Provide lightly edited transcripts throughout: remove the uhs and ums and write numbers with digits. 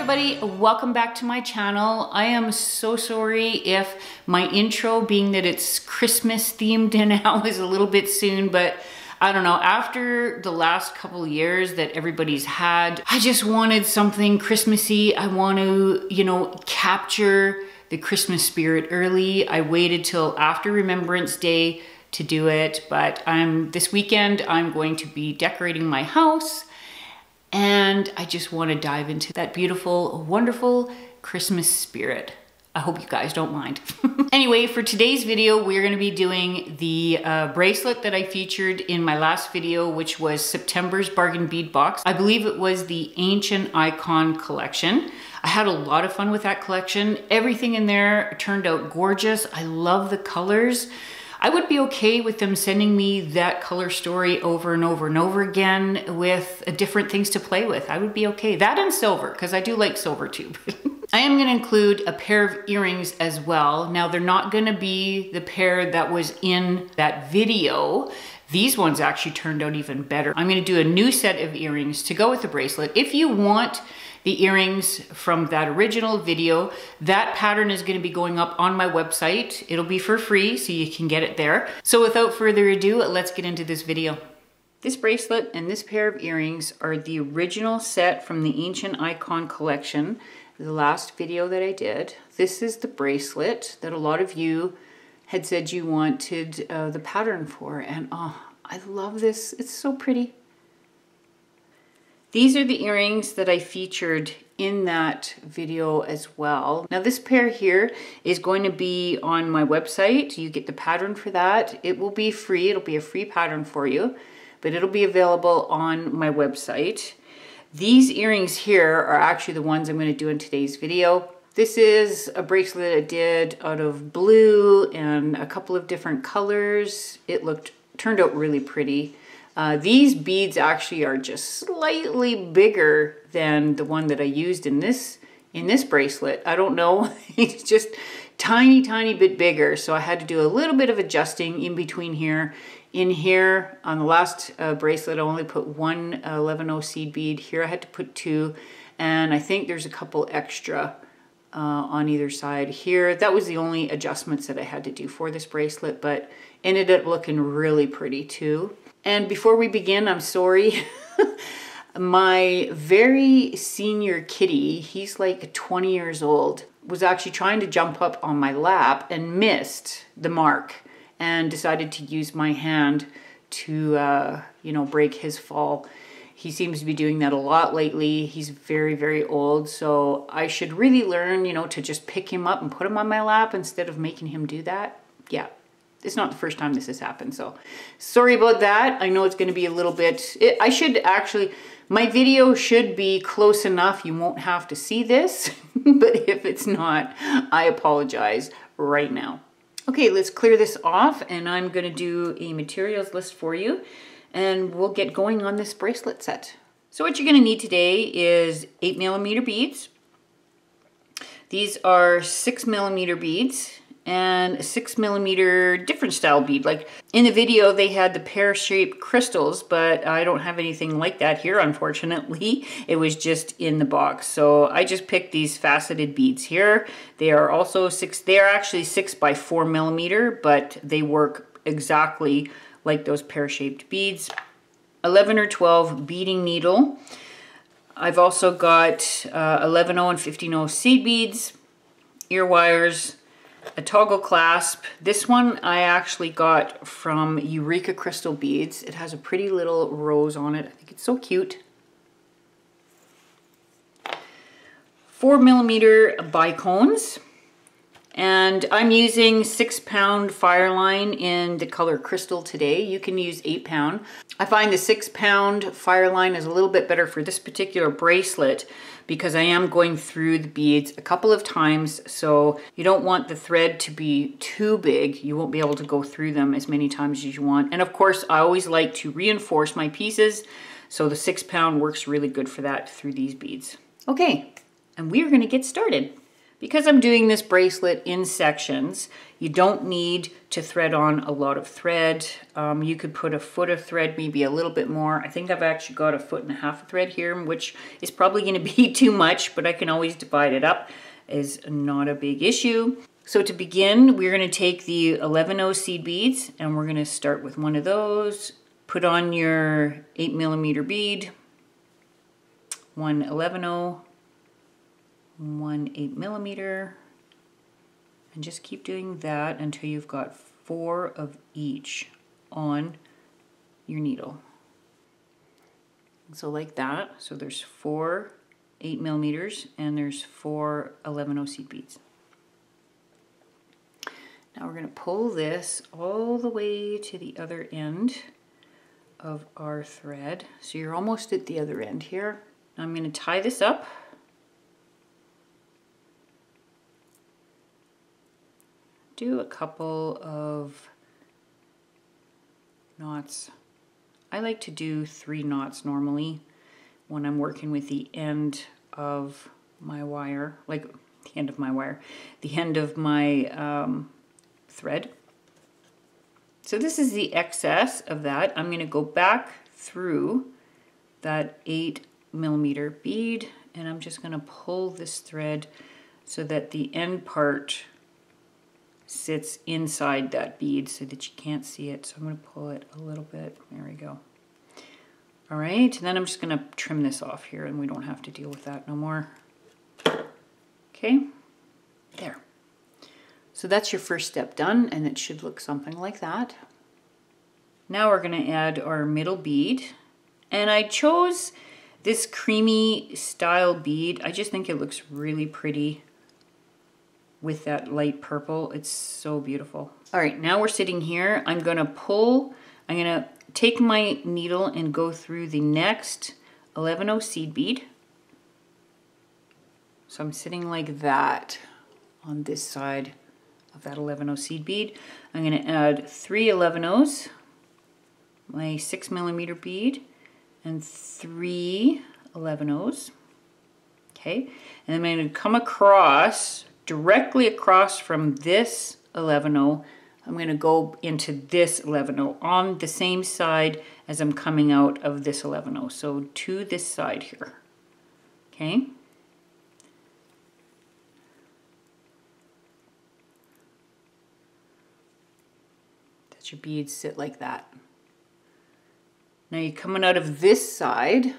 everybody, welcome back to my channel. I am so sorry if my intro, being that it's Christmas themed now, is a little bit soon, but I don't know, after the last couple of years that everybody's had, I just wanted something Christmassy. I want to, capture the Christmas spirit early. I waited till after Remembrance Day to do it, but this weekend I'm going to be decorating my house. And I just want to dive into that beautiful, wonderful Christmas spirit. I hope you guys don't mind. Anyway, for today's video, we're going to be doing the bracelet that I featured in my last video, which was September's bargain bead box. I believe it was the Ancient Icon collection. I had a lot of fun with that collection. Everything in there turned out gorgeous. I love the colors. I would be okay with them sending me that color story over and over and over again with different things to play with. I would be okay. That and silver, because I do like silver too. I am going to include a pair of earrings as well. Now, they're not going to be the pair that was in that video. These ones actually turned out even better. I'm going to do a new set of earrings to go with the bracelet. If you want the earrings from that original video, that pattern is going to be going up on my website. It'll be for free, so you can get it there. So without further ado, let's get into this video. This bracelet and this pair of earrings are the original set from the Ancient Icon collection, the last video that I did. This is the bracelet that a lot of you had said you wanted the pattern for, and oh, I love this. It's so pretty. These are the earrings that I featured in that video as well. Now this pair here is going to be on my website. You get the pattern for that. It will be free. It'll be a free pattern for you, but it'll be available on my website. These earrings here are actually the ones I'm going to do in today's video. This is a bracelet I did out of blue and a couple of different colors. It turned out really pretty. These beads actually are just slightly bigger than the one that I used in this bracelet. I don't know, it's just tiny bit bigger. So I had to do a little bit of adjusting in between here. In here, on the last bracelet, I only put one 11-0 seed bead. Here I had to put two, and I think there's a couple extra on either side here. That was the only adjustments that I had to do for this bracelet, but ended up looking really pretty too. And before we begin, I'm sorry. My very senior kitty, he's like 20 years old, was actually trying to jump up on my lap and missed the mark and decided to use my hand to, break his fall. He seems to be doing that a lot lately. He's very old, so I should really learn, to just pick him up and put him on my lap instead of making him do that. Yeah. It's not the first time this has happened, so sorry about that. I know it's going to be a little bit, my video should be close enough you won't have to see this, but if it's not, I apologize right now. Okay, let's clear this off, and I'm going to do a materials list for you, and we'll get going on this bracelet set. So what you're going to need today is 8mm beads. These are 6mm beads. And 6mm different style bead. Like in the video they had the pear-shaped crystals, but I don't have anything like that here, unfortunately. It was just in the box. So I just picked these faceted beads here. They are also they are actually 6 by 4mm, but they work exactly like those pear-shaped beads. 11 or 12 beading needle. I've also got 11-0 and 15-0 seed beads, ear wires, a toggle clasp. This one I actually got from Eureka Crystal Beads. It has a pretty little rose on it. I think it's so cute. 4mm bicones. And I'm using 6-pound Fireline in the color Crystal today. You can use 8-pound. I find the 6-pound Fireline is a little bit better for this particular bracelet because I am going through the beads a couple of times, so you don't want the thread to be too big. You won't be able to go through them as many times as you want. And of course, I always like to reinforce my pieces, so the 6-pound works really good for that through these beads. Okay, and we're gonna get started. Because I'm doing this bracelet in sections, you don't need to thread on a lot of thread. You could put a foot of thread, maybe a little bit more. I think I've actually got 1.5 feet of thread here, which is probably going to be too much, but I can always divide it up. Is not a big issue. So to begin, we're going to take the 11/0 seed beads and we're going to start with one of those. Put on your 8mm bead, one 11/0, one 8mm, and just keep doing that until you've got 4 of each on your needle. So like that. So there's 4 8mm and there's 4 11/0 seed beads. Now we're going to pull this all the way to the other end of our thread. So you're almost at the other end here. Now I'm going to tie this up. Do a couple of knots. I like to do 3 knots normally when I'm working with the end of my wire, like the end of my wire, the end of my thread. So this is the excess of that. I'm going to go back through that 8mm bead and I'm just going to pull this thread so that the end part sits inside that bead so that you can't see it. So I'm going to pull it a little bit. There we go. All right, and then I'm just going to trim this off here and we don't have to deal with that no more. Okay, there. So that's your first step done and it should look something like that. Now we're going to add our middle bead, and I chose this creamy style bead. I just think it looks really pretty with that light purple. It's so beautiful. All right, now we're sitting here. I'm going to take my needle and go through the next 11/0 seed bead. So I'm sitting like that on this side of that 11/0 seed bead. I'm going to add 3 11/0s, my 6mm bead, and 3 11/0s. Okay, and I'm going to come across, directly across from this 11/0. I'm going to go into this 11/0 on the same side as I'm coming out of this 11/0. So to this side here. Okay. Let your beads sit like that. Now you're coming out of this side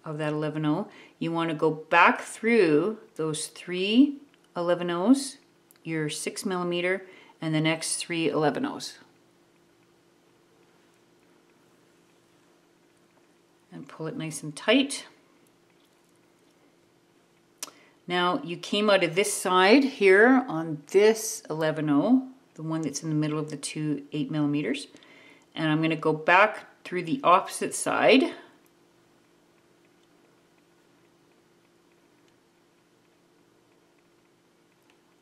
of that 11/0. You want to go back through those 3 11/0s, your 6mm, and the next 3 11/0s. And pull it nice and tight. Now you came out of this side here on this 11/0, the one that's in the middle of the 2 8mm, and I'm going to go back through the opposite side.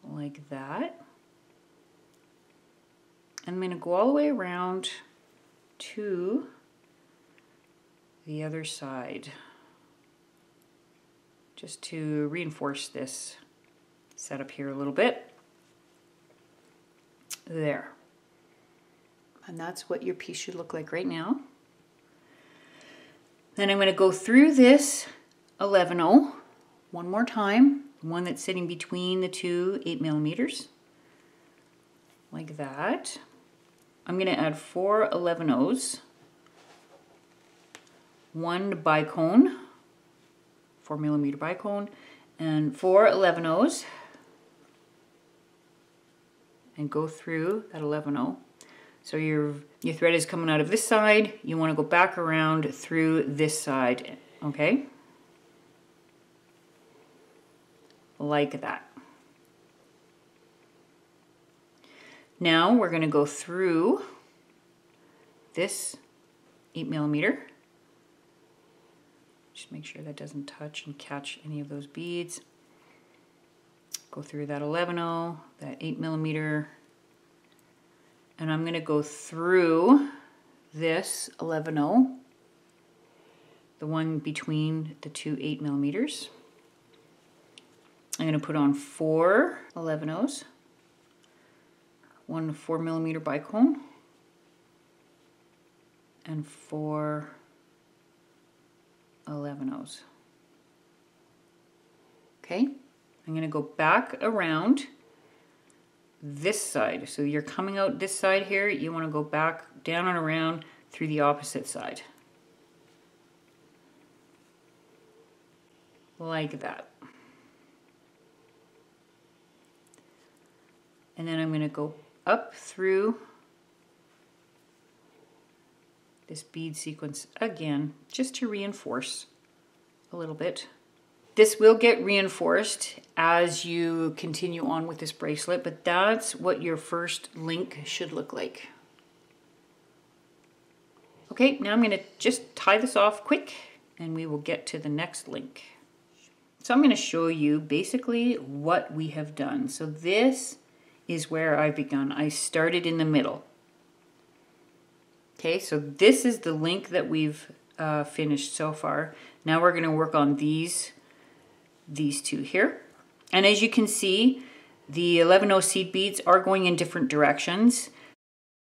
Like that. I'm going to go all the way around to the other side, just to reinforce this setup here a little bit. There. And that's what your piece should look like right now. Then I'm going to go through this 11/0 one more time, one that's sitting between the 2 8mm, like that. I'm going to add 4 11/0s, one bicone, 4mm bicone, and 4 11/0s, and go through that 11/0. So your thread is coming out of this side. You want to go back around through this side, okay? Like that. Now we're going to go through this 8mm. Just make sure that doesn't touch and catch any of those beads. Go through that 11/0, that 8mm, and I'm going to go through this 11/0, the one between the 2 8mm. I'm going to put on 4 11-ohs, one 4mm bicone, and 4 11-ohs. Okay, I'm going to go back around this side. So you're coming out this side here, you want to go back down and around through the opposite side. Like that. And then I'm going to go up through this bead sequence again, just to reinforce a little bit. This will get reinforced as you continue on with this bracelet, but that's what your first link should look like. Okay, now I'm going to just tie this off quick and we will get to the next link. So I'm going to show you basically what we have done. So this is where I've begun. I started in the middle. Okay, so this is the link that we've finished so far. Now we're going to work on these two here. And as you can see, the 11-oh seed beads are going in different directions.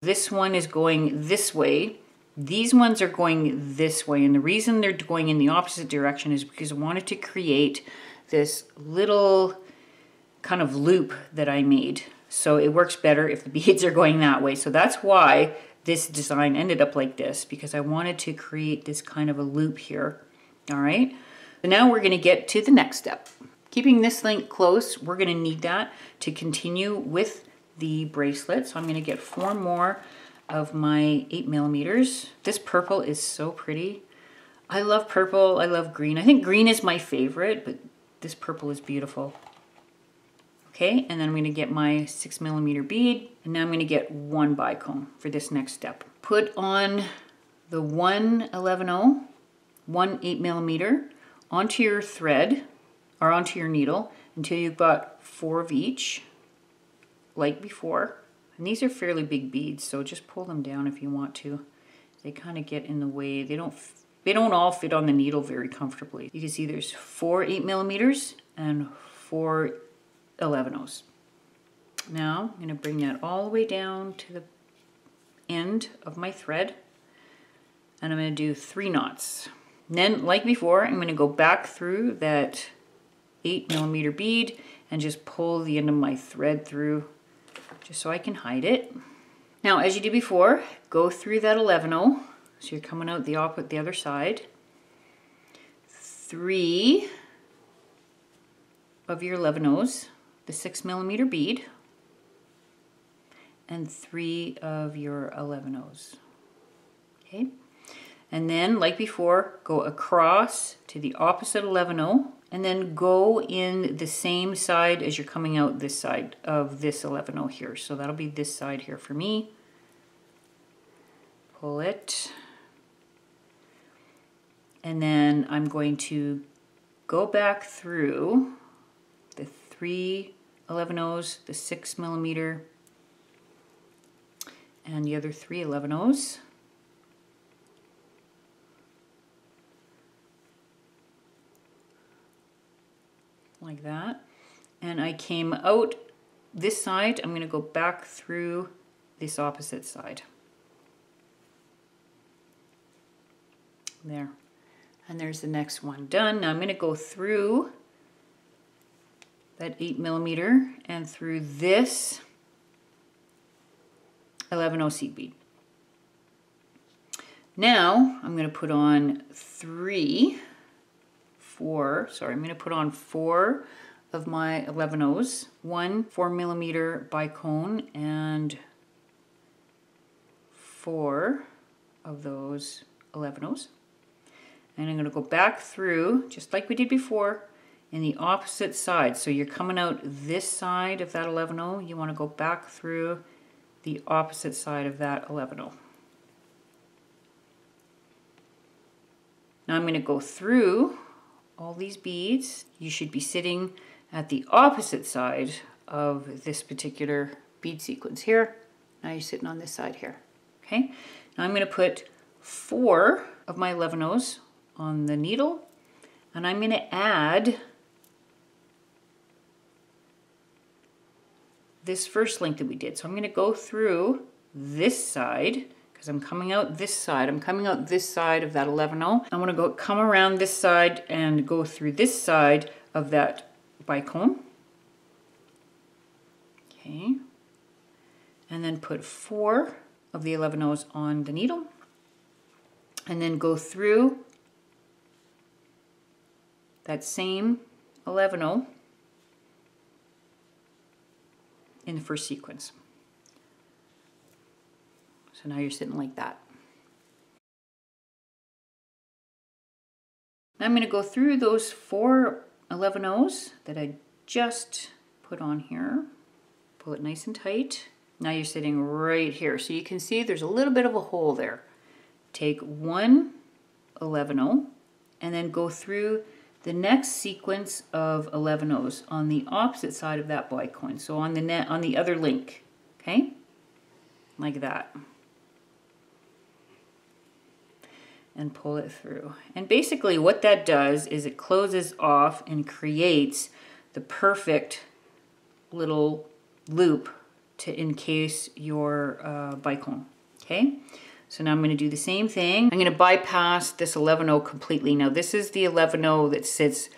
This one is going this way. These ones are going this way. And the reason they're going in the opposite direction is because I wanted to create this little kind of loop that I made. So it works better if the beads are going that way. So that's why this design ended up like this, because I wanted to create this kind of a loop here. All right. So now we're going to get to the next step. Keeping this link close, we're going to need that to continue with the bracelet. So I'm going to get 4 more of my 8mm. This purple is so pretty. I love purple. I love green. I think green is my favorite, but this purple is beautiful. Okay, and then I'm going to get my 6mm bead, and now I'm going to get 1 bicone for this next step. Put on the 1 11-oh, 1 8mm onto your thread, or onto your needle, until you've got 4 of each, like before. And these are fairly big beads, so just pull them down if you want to. They kind of get in the way. They don't all fit on the needle very comfortably. You can see there's 4 8mm and 4 11-ohs. Now I'm going to bring that all the way down to the end of my thread, and I'm going to do 3 knots. And then, like before, I'm going to go back through that 8mm bead and just pull the end of my thread through, just so I can hide it. Now, as you did before, go through that 11-oh, so you're coming out the other side. 3 of your 11-ohs, the 6mm bead, and 3 of your 11-ohs. Okay, and then, like before, go across to the opposite 11-oh, and then go in the same side as you're coming out this side of this 11-oh here. So that'll be this side here for me. Pull it. And then I'm going to go back through the 3 11-ohs, the 6mm, and the other 3 11-ohs. Like that. And I came out this side. I'm going to go back through this opposite side. There. And there's the next one done. Now I'm going to go through that 8mm and through this 11-oh seed bead. Now I'm going to put on 4 of my 11-ohs, 1 4mm bicone, and 4 of those 11-ohs. And I'm going to go back through, just like we did before, in the opposite side. So you're coming out this side of that 11-oh, you want to go back through the opposite side of that 11-oh. Now I'm going to go through all these beads. You should be sitting at the opposite side of this particular bead sequence here. Now you're sitting on this side here. Okay, now I'm going to put 4 of my 11-ohs on the needle, and I'm going to add this first link that we did. So I'm going to go through this side because I'm coming out this side. I'm coming out this side of that 11-0. I want to come around this side and go through this side of that bicone. Okay. And then put 4 of the 11-0s on the needle. And then go through that same 11-0 in the first sequence. So now you're sitting like that. Now I'm going to go through those 4 11-0s that I just put on here. Pull it nice and tight. Now you're sitting right here. So you can see there's a little bit of a hole there. Take 1 11-0 and then go through the next sequence of 11-0s on the opposite side of that bicone. So on the other link, okay? Like that. And pull it through. And basically what that does is it closes off and creates the perfect little loop to encase your bicone, okay? So now I'm going to do the same thing. I'm going to bypass this 11-0 completely. Now this is the 11-0 that sits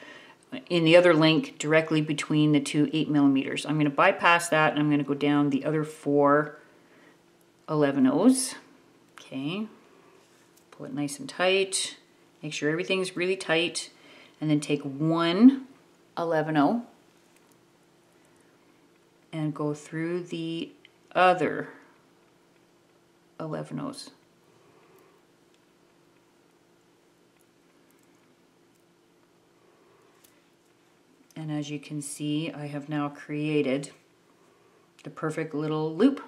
in the other link directly between the two 8mm. I'm going to bypass that and I'm going to go down the other 4 11-0s. Okay. Pull it nice and tight. Make sure everything's really tight. And then take 1 11-0 and go through the other 11-0s. And as you can see, I have now created the perfect little loop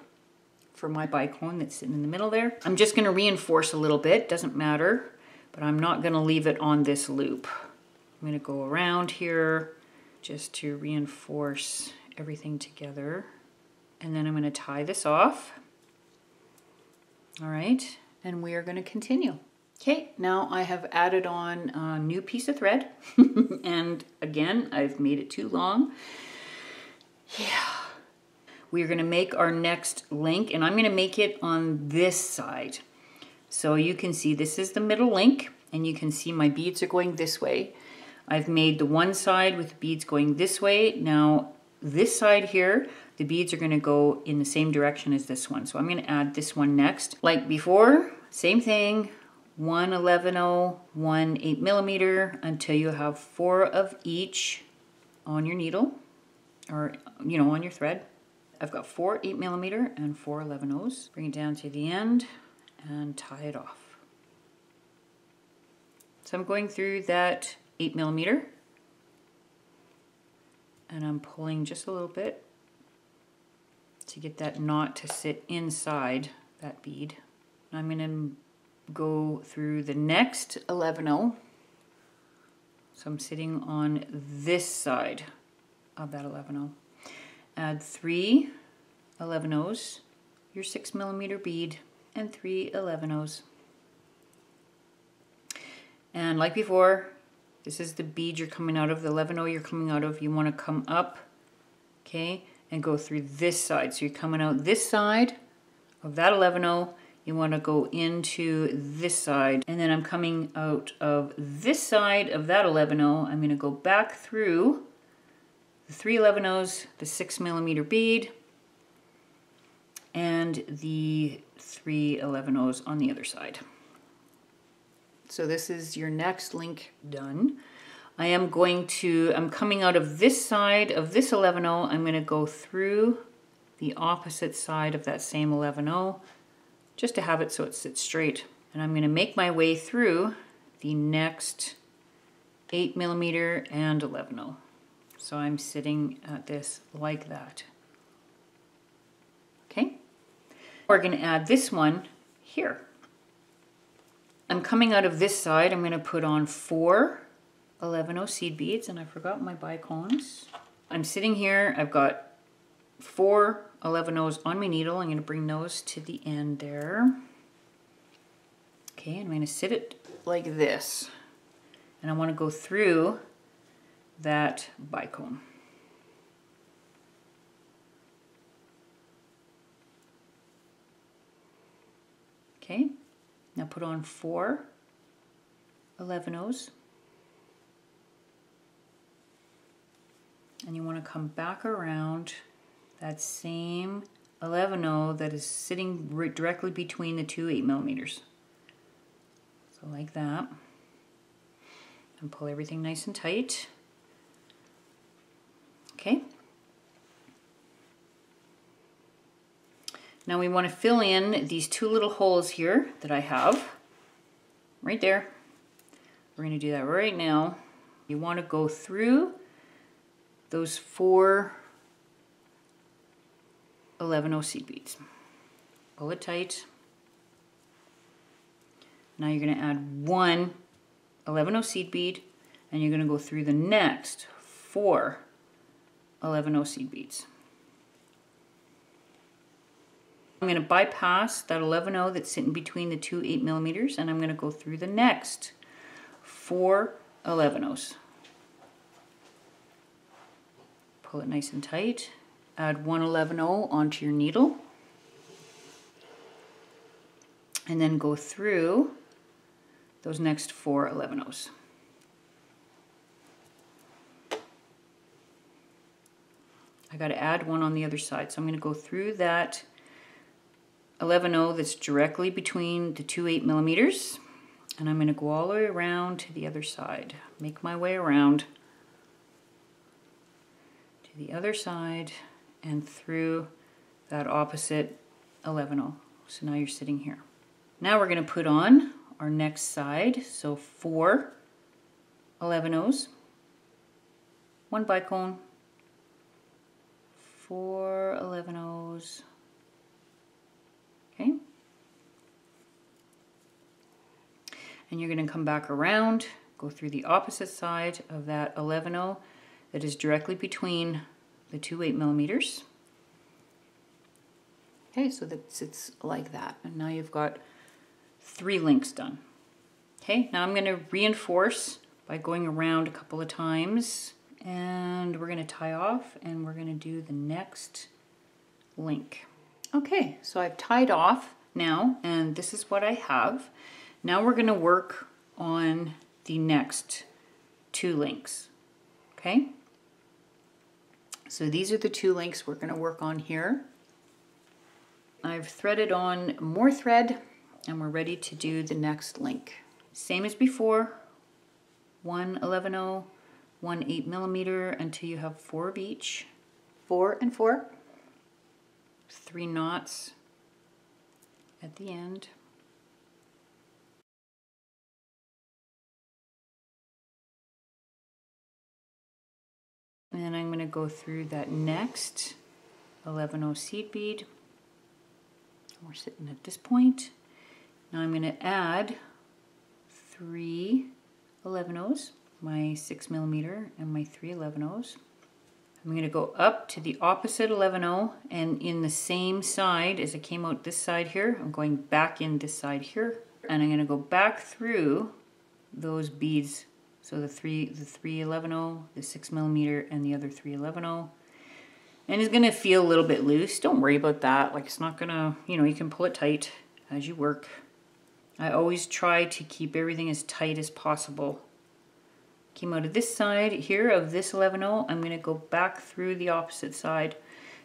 for my bicone that's sitting in the middle there. I'm just going to reinforce a little bit, doesn't matter, but I'm not going to leave it on this loop. I'm going to go around here just to reinforce everything together. And then I'm going to tie this off. All right, and we are going to continue. Okay, now I have added on a new piece of thread. And again, I've made it too long. Yeah. We're going to make our next link, and I'm going to make it on this side. So you can see this is the middle link, and you can see my beads are going this way. I've made the one side with the beads going this way. Now this side here, the beads are going to go in the same direction as this one. So I'm going to add this one next. Like before, same thing, 1 11-0, 1 8mm until you have 4 of each on your needle, or on your thread. I've got 4 8mm and 4 11-0s. Bring it down to the end and tie it off. So I'm going through that 8mm and I'm pulling just a little bit to get that knot to sit inside that bead. I'm going to go through the next 11-0. So I'm sitting on this side of that 11-0. Add 3 11-0s, your 6mm bead, and 3 11-0s. And like before, this is the bead you're coming out of, the 11-0 you're coming out of. You want to come up, okay, and go through this side. So you're coming out this side of that 11-0. You want to go into this side. And then I'm coming out of this side of that 11-0. I'm going to go back through the 3 11-0s, the 6mm bead, and the 3 11-0s on the other side. So this is your next link done. I'm coming out of this side of this 11-0. I'm going to go through the opposite side of that same 11-0 just to have it so it sits straight. And I'm going to make my way through the next 8mm and 11-0. So I'm sitting at this like that. Okay? We're going to add this one here. I'm coming out of this side. I'm going to put on 4 11-0 seed beads, and I forgot my bicones. I'm sitting here. I've got 4 11-0s on my needle. I'm going to bring those to the end there. Okay, I'm going to sit it like this. And I want to go through that bicone. Okay, now put on 4 11-0s. And you want to come back around that same 11-0 that is sitting directly between the two 8mm. So like that. And pull everything nice and tight. Okay. Now we want to fill in these 2 little holes here that I have. Right there. We're going to do that right now. You want to go through those 4 11-0 seed beads. Pull it tight. Now you're going to add 1 11-0 seed bead, and you're going to go through the next 4 11-0 seed beads. I'm going to bypass that 11-0 that's sitting between the two 8mm, and I'm going to go through the next 4 11-0s. Pull it nice and tight. Add 1 11-0 onto your needle. And then go through those next 4 11-0s. I got to add 1 on the other side, so I'm going to go through that 11-0 that's directly between the two 8mm, and I'm going to go all the way around to the other side. Make my way around to the other side and through that opposite 11-0. So now you're sitting here. Now we're going to put on our next side, so 4 11-0s, 1 bicone, 4 11-0s. Okay. And you're going to come back around, go through the opposite side of that 11-0 that is directly between the two 8mm. Okay, so that sits like that. And now you've got 3 links done. Okay, now I'm going to reinforce by going around a couple of times, and we're going to tie off, and we're going to do the next link. Okay, so I've tied off now, and this is what I have. Now we're going to work on the next 2 links. Okay, so these are the 2 links we're going to work on here. I've threaded on more thread, and we're ready to do the next link. Same as before, 1 11-0, 1 8mm until you have 4 of each. 4 and 4. 3 knots at the end. And then I'm going to go through that next 11-0 seed bead. We're sitting at this point. Now I'm going to add 3 11-0s, my 6mm and my 3 11-0s. I'm going to go up to the opposite 11-0, and in the same side as I came out this side here, I'm going back in this side here, and I'm going to go back through those beads. So the 3 11-0, the 6mm, and the other 3 11-0. And it's going to feel a little bit loose. Don't worry about that. Like, it's not going to, you know, you can pull it tight as you work. I always try to keep everything as tight as possible. Came out of this side here of this 11-0, I'm going to go back through the opposite side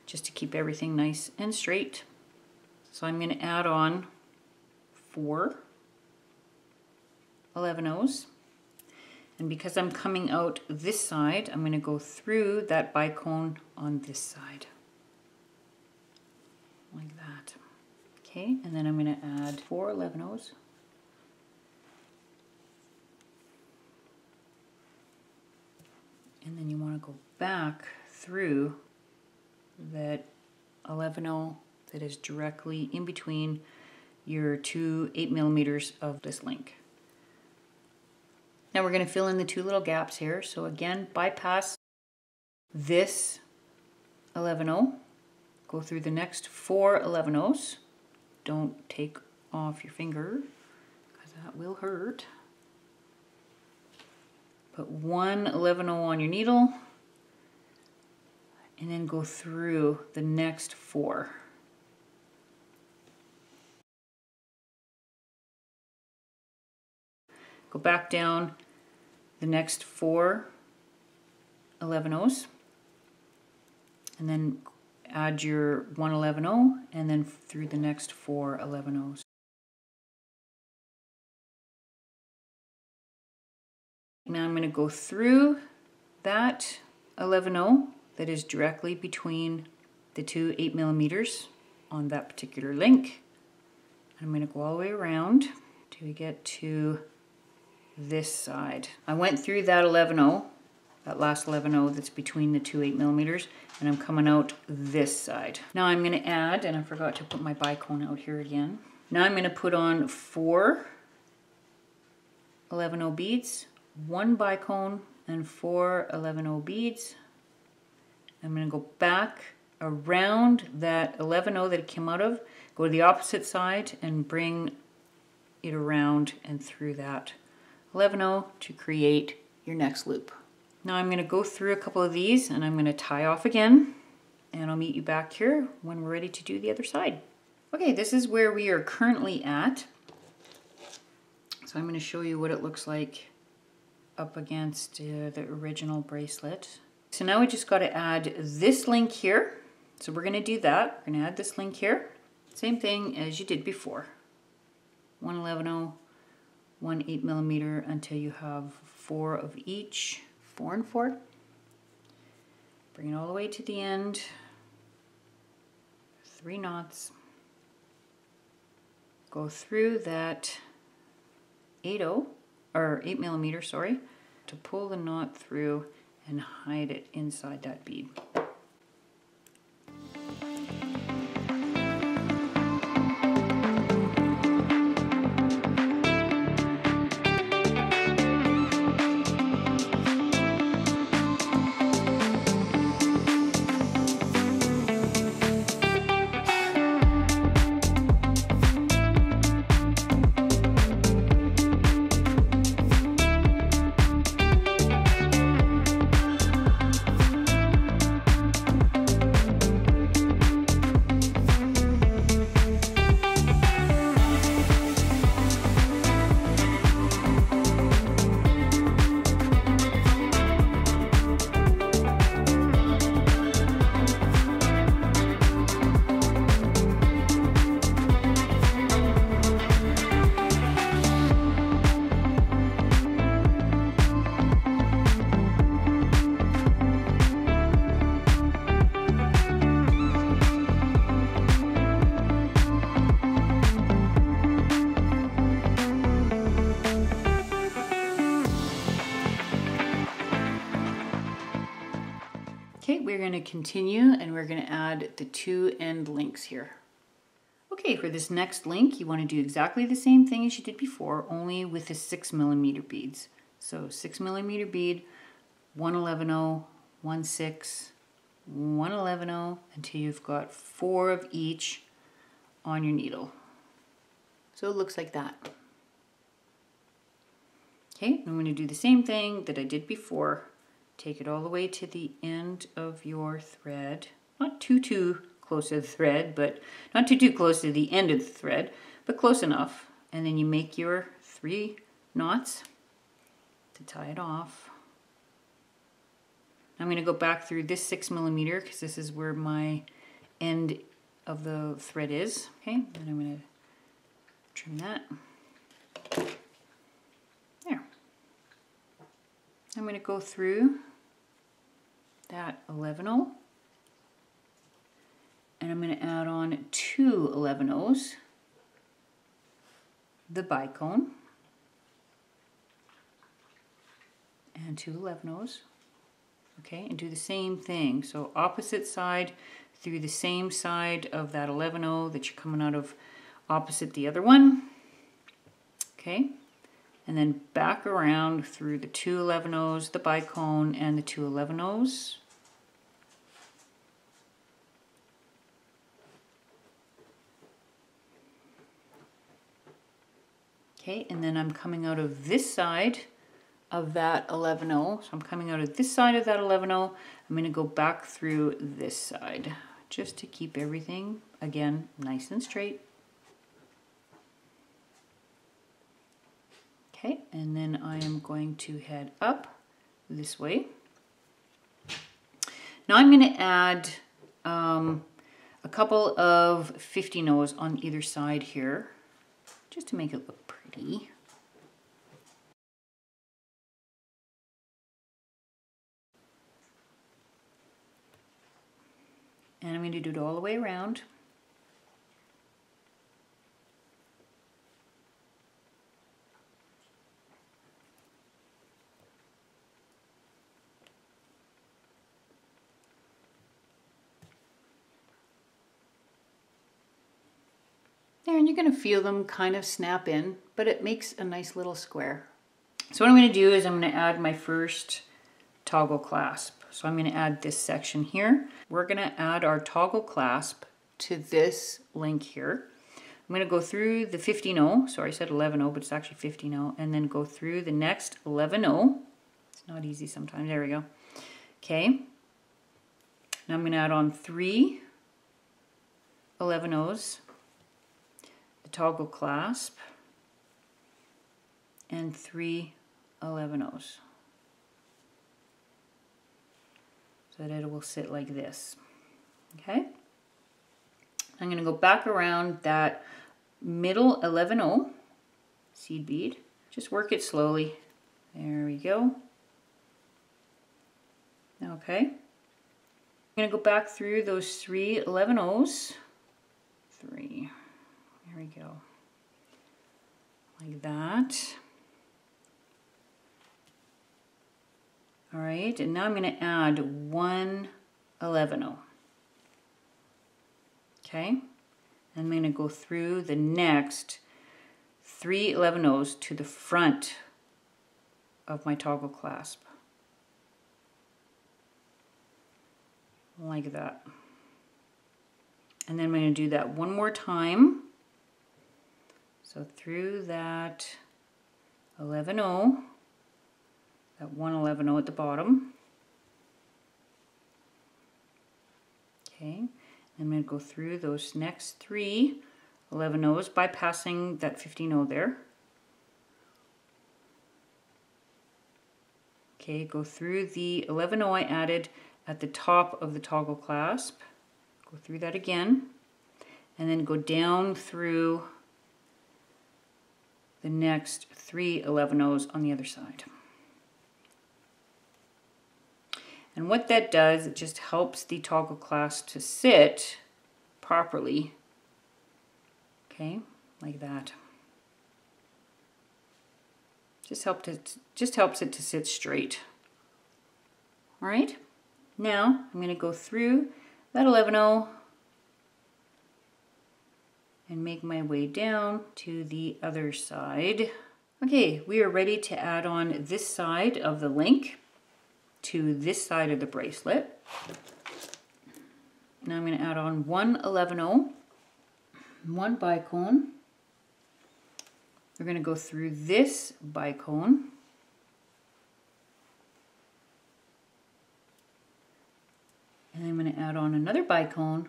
just to keep everything nice and straight. So I'm going to add on 4 11-0s. And because I'm coming out this side, I'm going to go through that bicone on this side. Like that. Okay, and then I'm going to add 4 11-0s. And then you want to go back through that 11-0 that is directly in between your 2 8mm of this link. Now we're going to fill in the 2 little gaps here. So again, bypass this 11-0, go through the next 4 11-0s. Don't take off your finger because that will hurt. Put 1 11-0 on your needle, and then go through the next 4. Go back down the next 4 11/0s, and then add your 1 11/0, and then through the next 4 11/0s. Now I'm going to go through that 11/0 that is directly between the two 8mm on that particular link. I'm going to go all the way around till we get to this side. I went through that 11/0, that last 11/0 that's between the two 8mm, and I'm coming out this side. Now I'm going to add, and I forgot to put my bicone out here again. Now I'm going to put on 4 11/0 beads, 1 bicone, and 4 11/0 beads. I'm going to go back around that 11/0 that it came out of, go to the opposite side and bring it around and through that 11/0 to create your next loop. Now I'm going to go through a couple of these and I'm going to tie off again, and I'll meet you back here when we're ready to do the other side. Okay, this is where we are currently at. So I'm going to show you what it looks like up against the original bracelet. So now we just got to add this link here. So we're going to do that. We're going to add this link here. Same thing as you did before. 1 11/0, 1 8mm until you have 4 of each. 4 and 4. Bring it all the way to the end. 3 knots. Go through that 8mm, sorry, to pull the knot through and hide it inside that bead. Okay, we're going to continue and we're going to add the 2 end links here. Okay, for this next link, you want to do exactly the same thing as you did before, only with the 6mm beads. So 6mm bead, 1 11/0, 1 6, 1 11/0 until you've got 4 of each on your needle. So it looks like that. Okay, I'm going to do the same thing that I did before. Take it all the way to the end of your thread. Not too close to the thread, but not too close to the end of the thread, but close enough. And then you make your 3 knots to tie it off. I'm going to go back through this 6mm because this is where my end of the thread is. Okay, and I'm going to trim that. There. I'm going to go through that 11/0, and I'm going to add on 2 11/0s, the bicone, and 2 11/0s. Okay, and do the same thing. So opposite side through the same side of that 11/0 that you're coming out of opposite the other one. Okay, and then back around through the 2 11/0s, the bicone, and the 2 11/0s. Okay, and then I'm coming out of this side of that 11/0. So I'm coming out of this side of that 11/0. I'm going to go back through this side just to keep everything, again, nice and straight. Okay, and then I am going to head up this way. Now I'm going to add a couple of 50 no's on either side here, just to make it look pretty. And I'm going to do it all the way around. There, and you're going to feel them kind of snap in, but it makes a nice little square. So what I'm going to do is I'm going to add my first toggle clasp. So I'm going to add this section here. We're going to add our toggle clasp to this link here. I'm going to go through the 50-0, sorry I said 11-0, but it's actually 50-0, and then go through the next 11-0. It's not easy sometimes, there we go. Okay, now I'm going to add on 3 11-0s, the toggle clasp, and 3 11-0s. So that it will sit like this, okay? I'm going to go back around that middle 11-0 seed bead. Just work it slowly. There we go. Okay. I'm going to go back through those 3 11-0s. 3. There we go. Like that. All right, and now I'm going to add 1 11-0. Okay, I'm going to go through the next 3 11-0s to the front of my toggle clasp. Like that. And then I'm going to do that one more time. So through that 11-0, that 1 11-0 at the bottom. Okay, I'm going to go through those next 3 11-0s, bypassing that 50-0 there. Okay, go through the 11-0 I added at the top of the toggle clasp. Go through that again, and then go down through the next 3 11-0s on the other side. And what that does, it just helps the toggle clasp to sit properly. Okay, like that. Just helps it to sit straight. All right, now I'm going to go through that 11-0 and make my way down to the other side. Okay, we are ready to add on this side of the link to this side of the bracelet. Now I'm going to add on 1 11-0, 1 bicone. We're going to go through this bicone. And I'm going to add on another bicone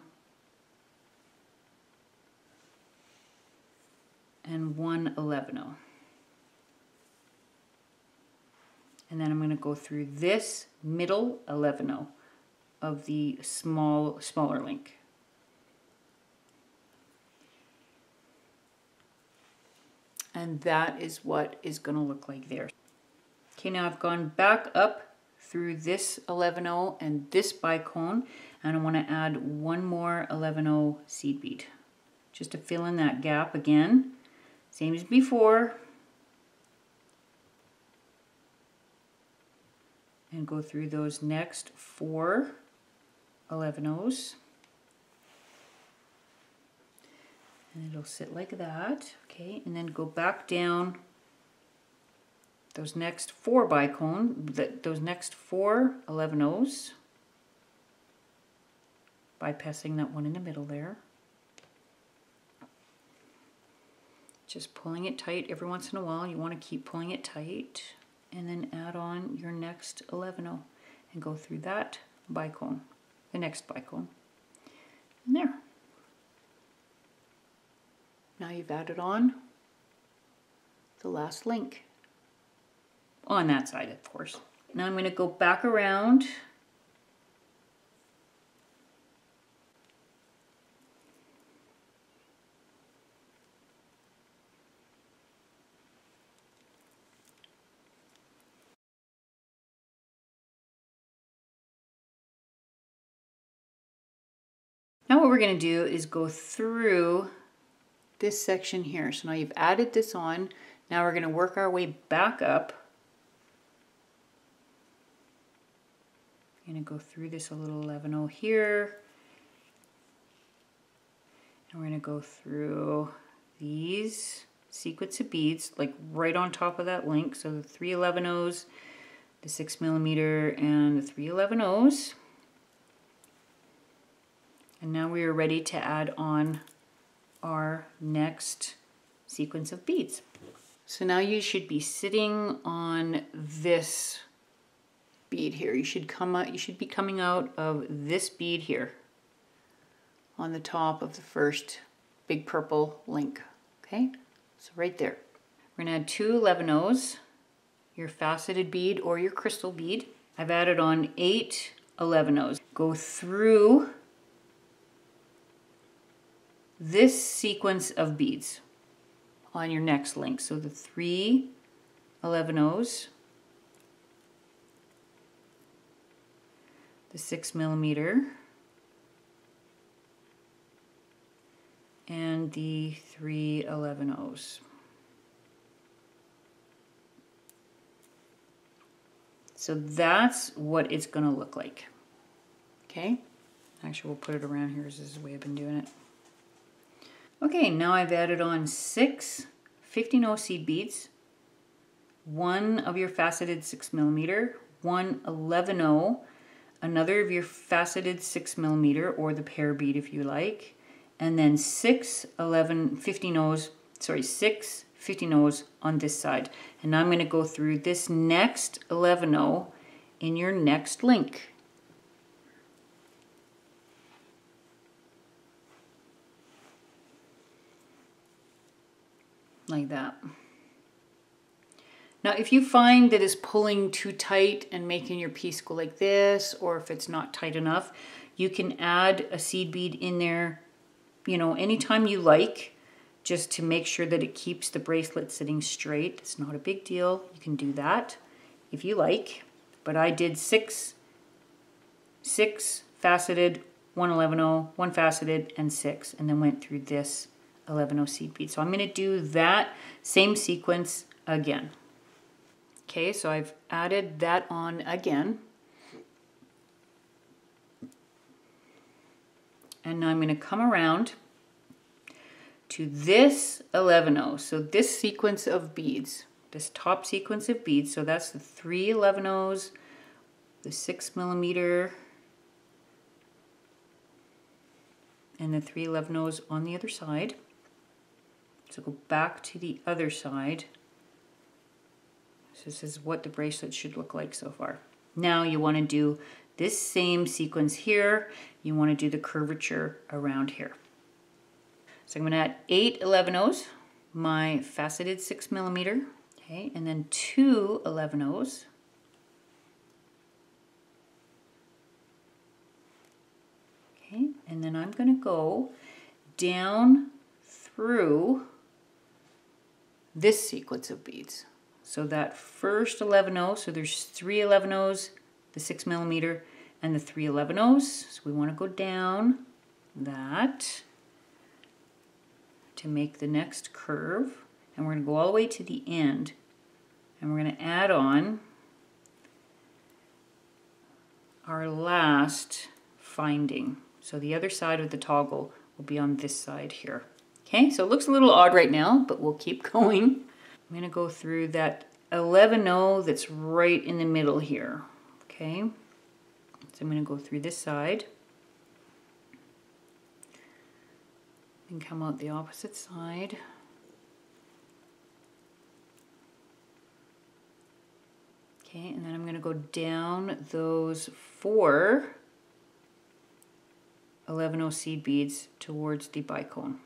and 1 11-0. And then I'm going to go through this middle 11-0 of the smaller link. And that is what is going to look like there. Okay, now I've gone back up through this 11-0 and this bicone, and I want to add 1 more 11-0 seed bead just to fill in that gap again, same as before. And go through those next 4 11-0s. And it'll sit like that, okay? And then go back down those next 4 bicone, those next 4 11-0s, bypassing that one in the middle there. Just pulling it tight every once in a while. You want to keep pulling it tight. And then add on your next 11-0 and go through that bicone, the next bicone, and there. Now you've added on the last link. on that side, of course. Now I'm going to go back around. Now what we're going to do is go through this section here. So now you've added this on. Now we're going to work our way back up. I'm going to go through this a little 11-0 here. And we're going to go through these sequence of beads, like right on top of that link. So the 3 11-0s, the 6mm, and the 3 11-0s. And now we are ready to add on our next sequence of beads. So now you should be sitting on this bead here. You should be coming out of this bead here on the top of the first big purple link. Okay, so right there. We're gonna add 2 11-0s, your faceted bead or your crystal bead. I've added on 8 11-0s. Go through this sequence of beads on your next link. So the 3 11-0s, the 6mm, and the 3 11-0s. So that's what it's going to look like. Okay, actually we'll put it around here. This is the way I've been doing it. Okay, now I've added on 6 15-0 seed beads, 1 of your faceted 6mm, 1 11-0, another of your faceted 6mm or the pear bead if you like, and then 6 15-0s on this side. And now I'm going to go through this next 11-0 in your next link. Like that. Now if you find that it's pulling too tight and making your piece go like this, or if it's not tight enough, you can add a seed bead in there, you know, anytime you like, just to make sure that it keeps the bracelet sitting straight. It's not a big deal. You can do that if you like. But I did 6 faceted, 1 11-0, 1 faceted, and 6, and then went through this 11-0 seed bead. So I'm going to do that same sequence again. Okay, so I've added that on again. And now I'm going to come around to this 11-0. So this sequence of beads, this top sequence of beads, so that's the 3 11-0s, the 6mm, and the 3 11-0s on the other side. So go back to the other side. So this is what the bracelet should look like so far. Now you want to do this same sequence here. You want to do the curvature around here. So I'm going to add 8 11-0s, my faceted 6mm, okay, and then 2 11-0s. Okay, and then I'm going to go down through this sequence of beads. So that first 11-0, so there's 3 11-0s, the 6mm, and the 3 11-0s. So we want to go down that to make the next curve. And we're going to go all the way to the end. And we're going to add on our last finding. So the other side of the toggle will be on this side here. Okay, so it looks a little odd right now, but we'll keep going. I'm going to go through that 11-0 that's right in the middle here. Okay, so I'm going to go through this side and come out the opposite side. Okay, and then I'm going to go down those 4 11-0 seed beads towards the bicone.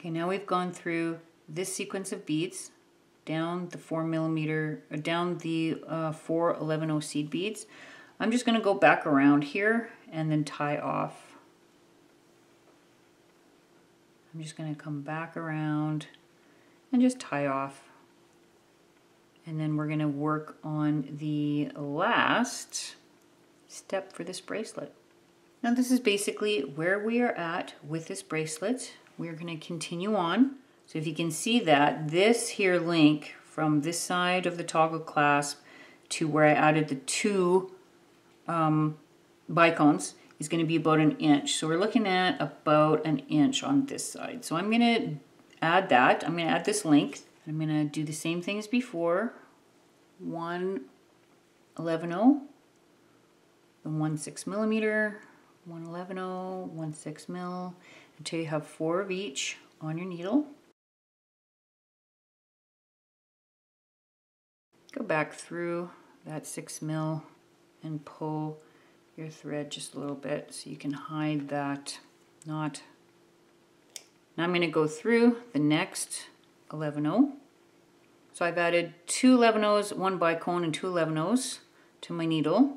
Okay, now we've gone through this sequence of beads down the 4 11/0 seed beads. I'm just going to go back around here and then tie off. I'm just going to come back around and just tie off. And then we're going to work on the last step for this bracelet. Now this is basically where we are at with this bracelet. We're going to continue on. So if you can see that, this here link from this side of the toggle clasp to where I added the 2 bicones is going to be about 1 inch. So we're looking at about 1 inch on this side. So I'm going to add that. I'm going to add this length. I'm going to do the same thing as before. 1 11/0, then 1 6 millimeter, 1 11/0, 1 6 mil, until you have 4 of each on your needle. Go back through that 6 mil and pull your thread just a little bit so you can hide that knot. Now I'm going to go through the next 11/0. So I've added 2 11/0s, 1 bicone and 2 11/0s to my needle.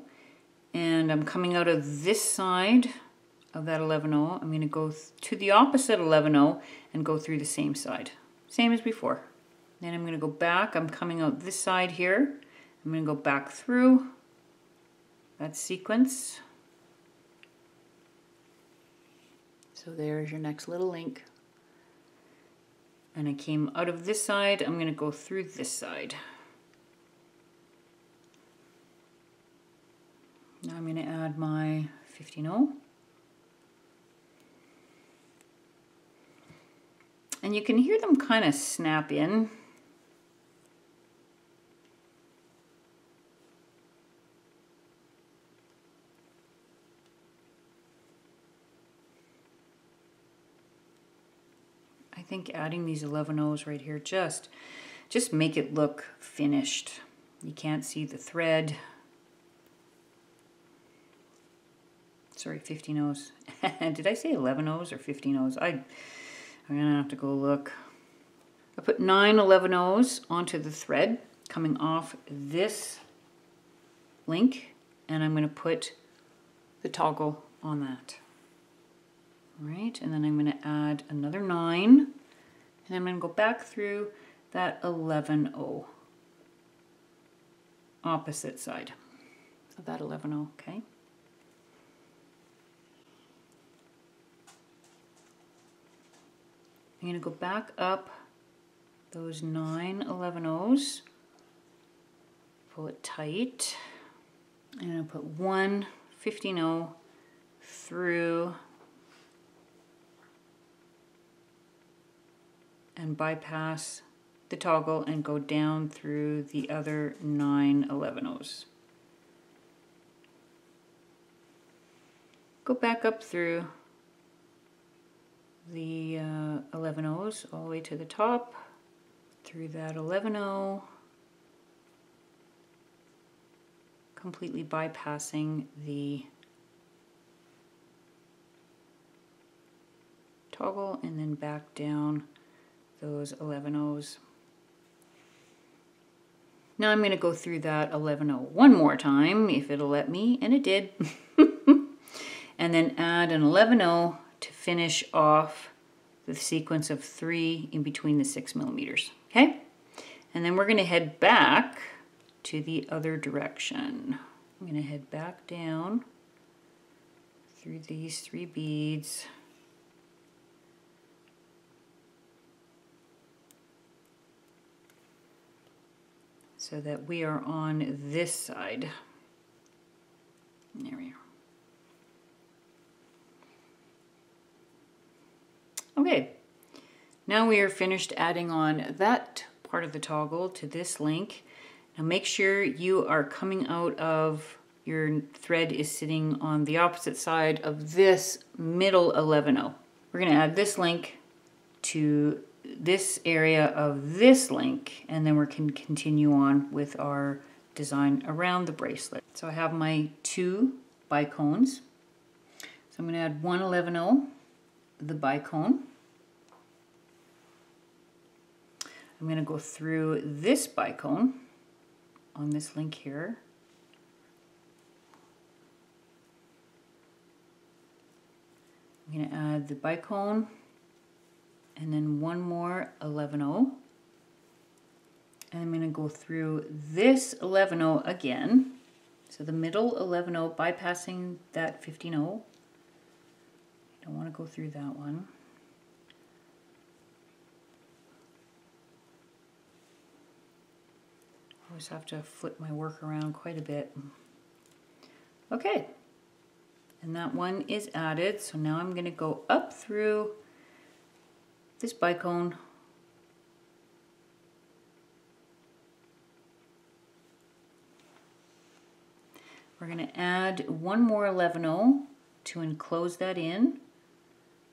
And I'm coming out of this side of that 11/0. I'm going to go to the opposite 11/0 and go through the same side. Same as before. Then I'm going to go back. I'm coming out this side here. I'm going to go back through that sequence. So there's your next little link. And I came out of this side. I'm going to go through this side. Now I'm going to add my 15/0. And you can hear them kind of snap in. I think adding these 11/0s right here just make it look finished. You can't see the thread. Sorry, 15/0s. Did I say 11/0s or 15/0s? I'm gonna have to go look. I put 9 11/0s onto the thread coming off this link, and I'm gonna put the toggle on that. All right, and then I'm going to add another 9, and I'm going to go back through that 11/0, opposite side of that 11/0, okay? I'm going to go back up those 9 11/0s, pull it tight, and I'm going to put 1 15/0 through and bypass the toggle and go down through the other 9 11/0s. Go back up through the 11/0s all the way to the top, through that 11/0, completely bypassing the toggle, and then back down those 11/0s. Now I'm going to go through that 11/0 one more time, if it'll let me, and it did. And then add an 11/0 to finish off the sequence of 3 in between the 6 millimeters. Okay? And then we're going to head back to the other direction. I'm going to head back down through these 3 beads. So that we are on this side. There we are. Okay, now we are finished adding on that part of the toggle to this link. Now make sure you are coming out of, your thread is sitting on the opposite side of this middle 11/0. We're going to add this link to this area of this link, and then we can continue on with our design around the bracelet. So I have my 2 bicones. So I'm going to add 1 11/0, the bicone. I'm going to go through this bicone on this link here. I'm going to add the bicone and then one more 11-0. And I'm going to go through this 11-0 again. So the middle 11-0, bypassing that 15-0. I don't want to go through that one. I always have to flip my work around quite a bit. Okay, and that one is added. So now I'm going to go up through this bicone. We're going to add one more 11-0 to enclose that in.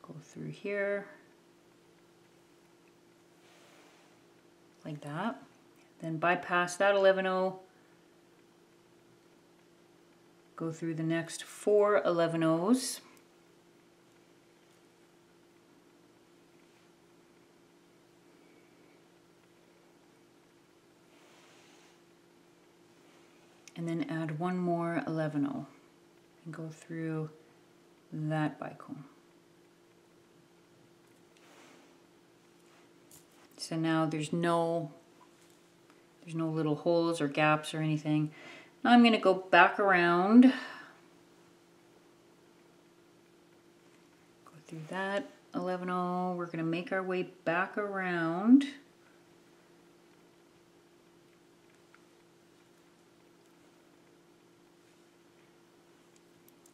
Go through here like that. Then bypass that 11-0. Go through the next 4 11-0s. And then add one more 11-0 and go through that bicone. So now there's no little holes or gaps or anything. Now I'm going to go back around, go through that 11-0. We're going to make our way back around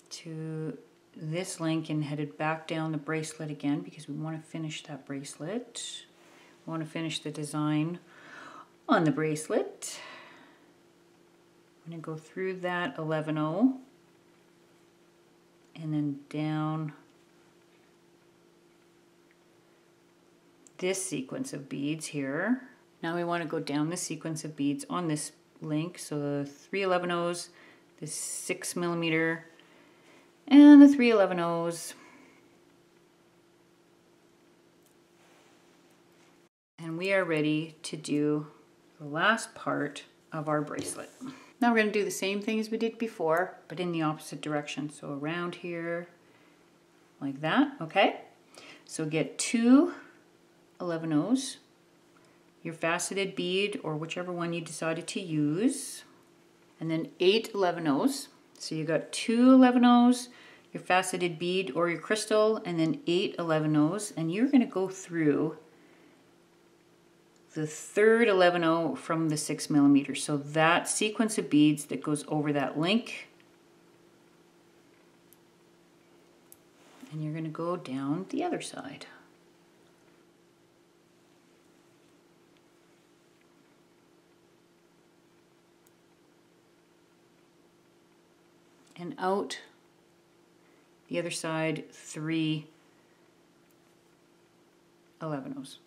to this link and headed back down the bracelet again because we want to finish that bracelet. We want to finish the design on the bracelet. I'm going to go through that 11-0 and then down this sequence of beads here. Now we want to go down the sequence of beads on this link. So the 3 11-0s, the 6mm, and the 3 11-0s. And we are ready to do the last part of our bracelet. Now we're going to do the same thing as we did before, but in the opposite direction. So around here, like that, okay? So get 2 11-0s, your faceted bead, or whichever one you decided to use, and then 8 11-0s. So you got 2 11-0s, your faceted bead or your crystal, and then 8 11-0s, and you're going to go through the third 11-0 from the 6mm. So that sequence of beads that goes over that link, and you're going to go down the other side. And out the other side, 3 11-0s.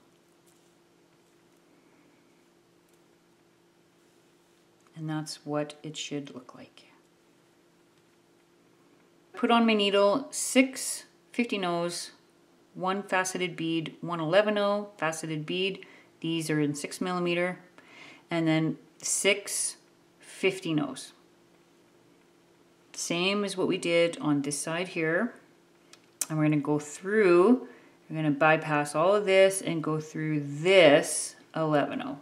And that's what it should look like. Put on my needle 6 15-0s, 1 faceted bead, 1 11-0 faceted bead. These are in 6mm, and then 6 15-0s. Same as what we did on this side here. And we're going to go through, we're going to bypass all of this and go through this 11-0.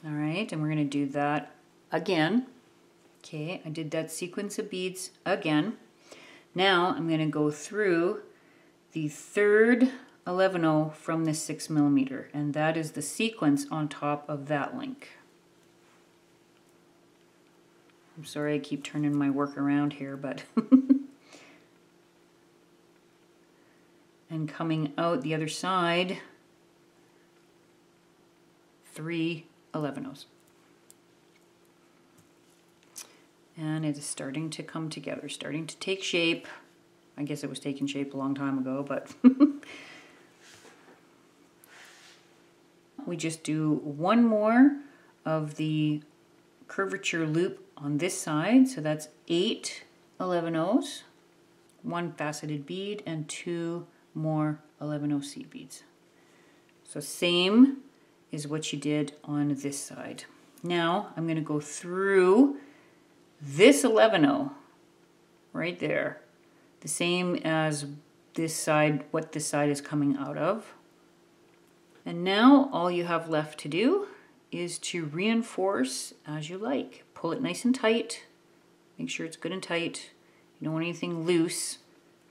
All right, and we're going to do that again. Okay, I did that sequence of beads again. Now I'm going to go through the third 11-0 from this 6mm, and that is the sequence on top of that link. I'm sorry I keep turning my work around here, but and coming out the other side, 3 11-0s. And it is starting to come together, starting to take shape. I guess it was taking shape a long time ago, but we just do one more of the curvature loop on this side. So that's 8 11-0s. one faceted bead and 2 more 11/0 seed beads. So same is what you did on this side. Now I'm going to go through this 11/0 right there, the same as this side, what this side is coming out of. And now all you have left to do is to reinforce as you like. Pull it nice and tight, make sure it's good and tight. You don't want anything loose.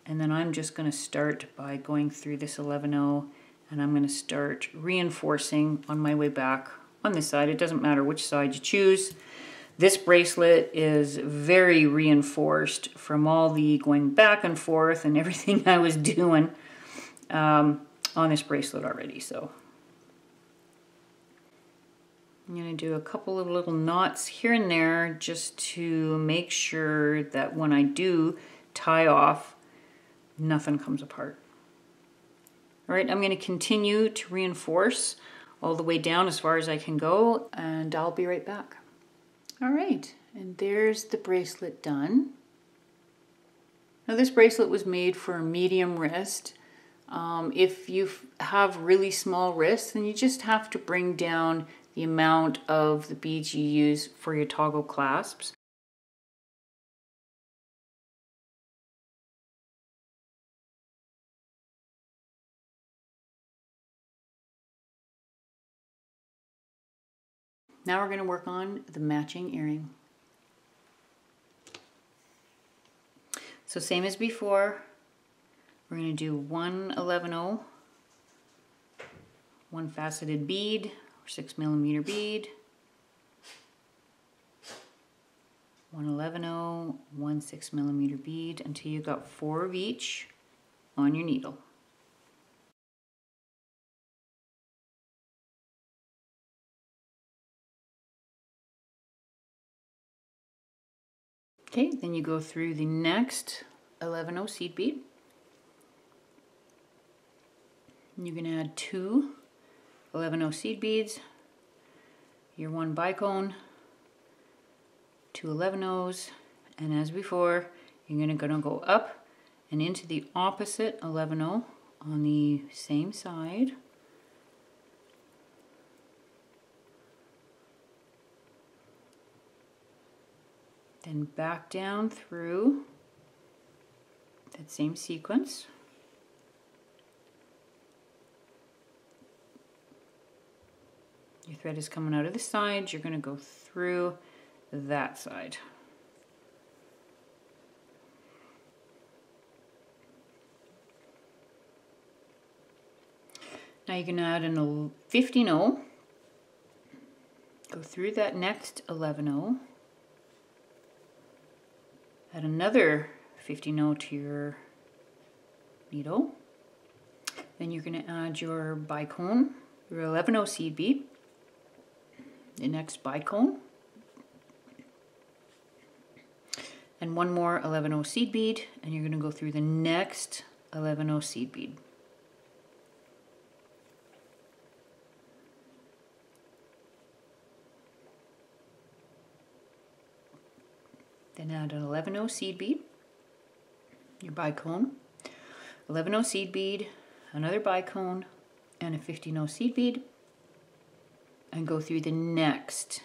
And then I'm just going to start by going through this 11/0, and I'm going to start reinforcing on my way back on this side. It doesn't matter which side you choose. This bracelet is very reinforced from all the going back and forth and everything I was doing on this bracelet already. So I'm going to do a couple of little knots here and there just to make sure that when I do tie off, nothing comes apart. All right, I'm going to continue to reinforce all the way down as far as I can go, and I'll be right back. All right, and there's the bracelet done. Now this bracelet was made for a medium wrist. If you have really small wrists, then you just have to bring down the amount of the beads you use for your toggle clasps. Now we're going to work on the matching earring. So same as before, we're going to do one 11/0, one faceted bead or 6mm bead, one 11/0, one 6mm bead until you got 4 of each on your needle. Okay, then you go through the next 11/0 seed bead. And you're going to add 2 11/0 seed beads, your 1 bicone, 2 11/0s, and as before, you're going to go up and into the opposite 11/0 on the same side. Then back down through that same sequence. Your thread is coming out of the side, you're going to go through that side. Now you can add an 15/0, go through that next 11/0, add another 15/0 to your needle. Then you're going to add your bicone, your 11/0 seed bead, the next bicone, and 1 more 11/0 seed bead, and you're going to go through the next 11/0 seed bead. Then add an 11/0 seed bead, your bicone, 11/0 seed bead, another bicone, and a 15/0 seed bead, and go through the next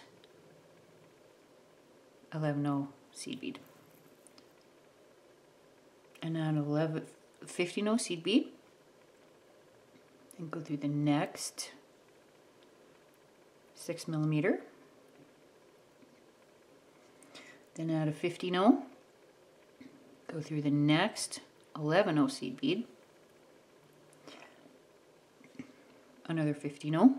11/0 seed bead. And add 15/0 seed bead, and go through the next 6mm. Then add a 15/0, go through the next 11/0 seed bead, another 15/0,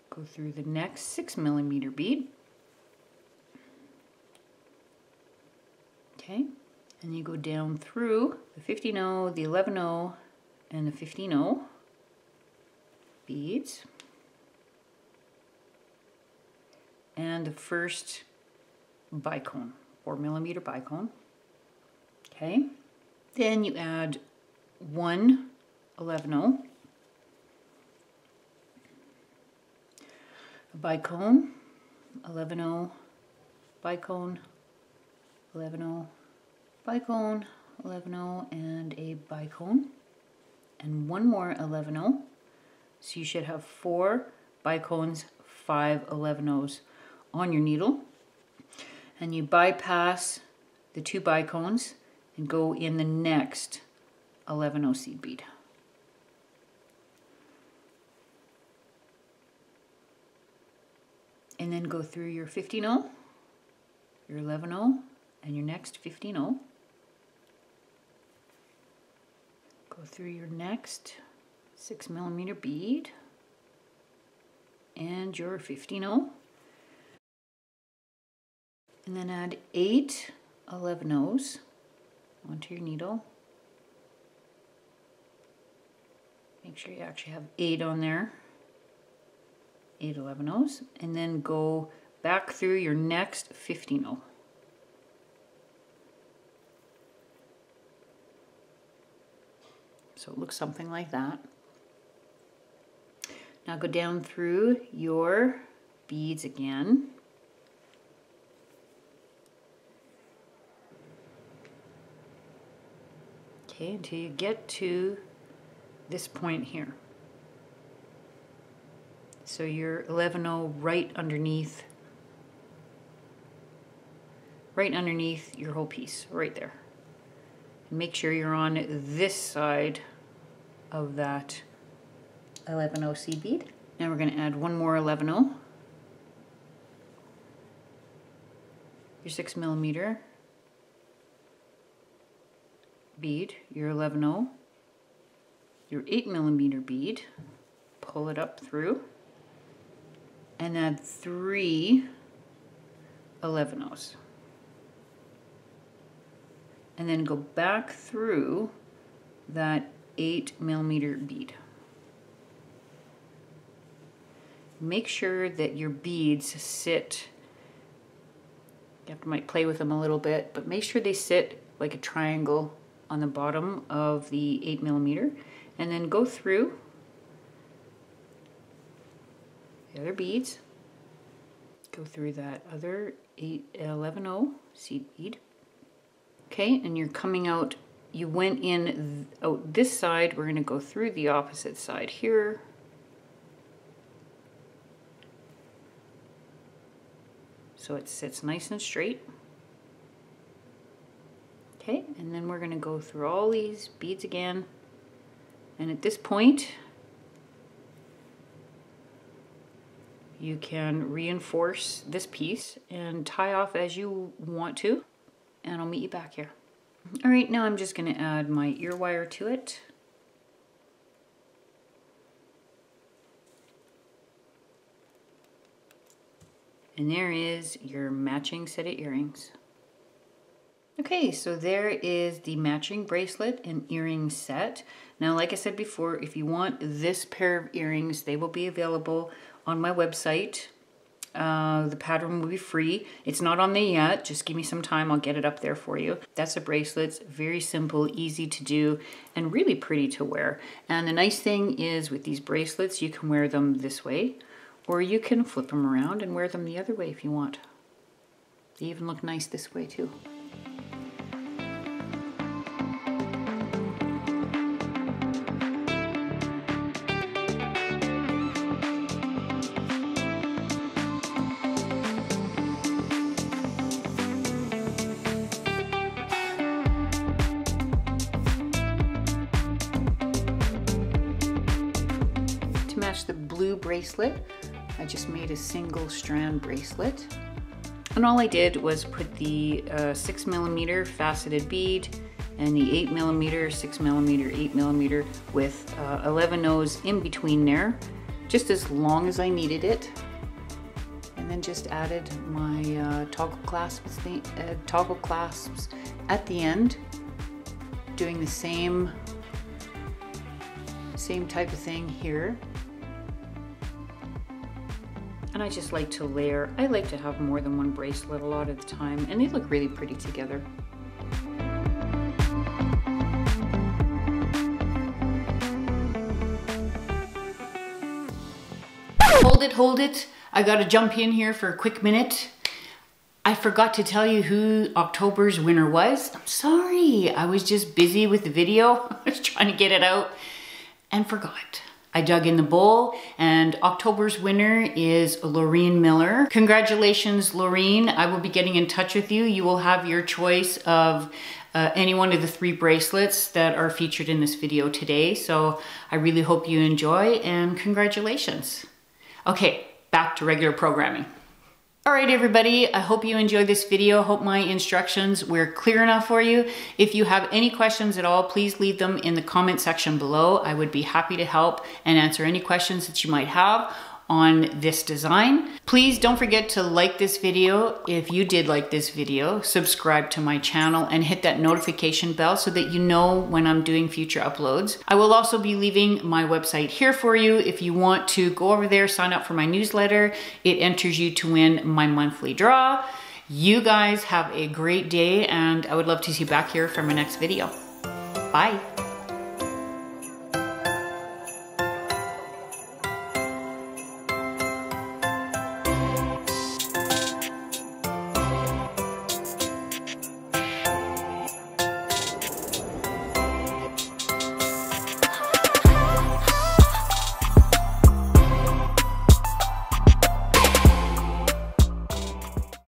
go through the next 6mm bead, okay, and you go down through the 15/0, the 11/0, and the 15/0 beads, and the first bicone, 4mm bicone. Okay, then you add 1 11/0, a bicone, 11/0, bicone, 11/0, bicone, 11-0, and a bicone, and one more 11-0. So you should have 4 bicones, 5 11-0s on your needle. And you bypass the 2 bicones and go in the next 11-0 seed bead. And then go through your 15-0, your 11-0, and your next 15-0. Go through your next 6mm bead and your 15-0. And then add 8 11-0s onto your needle. Make sure you actually have 8 on there. 8 11-0s, and then go back through your next 15-0. So it looks something like that. Now go down through your beads again. Okay, until you get to this point here. So your 11-0 right underneath your whole piece, right there. And make sure you're on this side of that 11-0 seed bead. Now we're going to add one more 11-0. Your 6mm bead, your 11-0, your 8mm bead, pull it up through, and add 3 11-0s. And then go back through that 8mm bead. Make sure that your beads sit, might play with them a little bit, but make sure they sit like a triangle on the bottom of the 8mm, and then go through the other beads, go through that other 11-0 seed bead. Okay, and you're coming out, you went in out this side, we're going to go through the opposite side here. So it sits nice and straight. Okay, and then we're going to go through all these beads again. And at this point, you can reinforce this piece and tie off as you want to. And I'll meet you back here. All right, now I'm just going to add my ear wire to it. And there is your matching set of earrings. Okay, so there is the matching bracelet and earring set. Now, like I said before, if you want this pair of earrings, they will be available on my website. The pattern will be free. It's not on there yet. Just give me some time. I'll get it up there for you. That's the bracelets. Very simple, easy to do, and really pretty to wear. And the nice thing is with these bracelets, you can wear them this way, or you can flip them around and wear them the other way if you want. They even look nice this way too. The blue bracelet, I just made a single strand bracelet, and all I did was put the 6mm faceted bead and the 8mm, 6mm, 8mm with 11-0s in between there, just as long as I needed it, and then just added my toggle clasps at the end, doing the same type of thing here. And I just like to layer. I like to have more than one bracelet a lot of the time, and they look really pretty together. Hold it. I gotta jump in here for a quick minute. I forgot to tell you who October's winner was. I'm sorry, I was just busy with the video. I was trying to get it out and forgot. I dug in the bowl, and October's winner is Laureen Miller. Congratulations, Laureen. I will be getting in touch with you. You will have your choice of any one of the 3 bracelets that are featured in this video today. So I really hope you enjoy, and congratulations. Okay, back to regular programming. All right, everybody, I hope you enjoyed this video. Hope my instructions were clear enough for you. If you have any questions at all, please leave them in the comment section below. I would be happy to help and answer any questions that you might have on this design. Please don't forget to like this video if you did like this video, subscribe to my channel, and hit that notification bell so that you know when I'm doing future uploads. I will also be leaving my website here for you if you want to go over there, sign up for my newsletter. It enters you to win my monthly draw. You guys have a great day, and I would love to see you back here for my next video. Bye.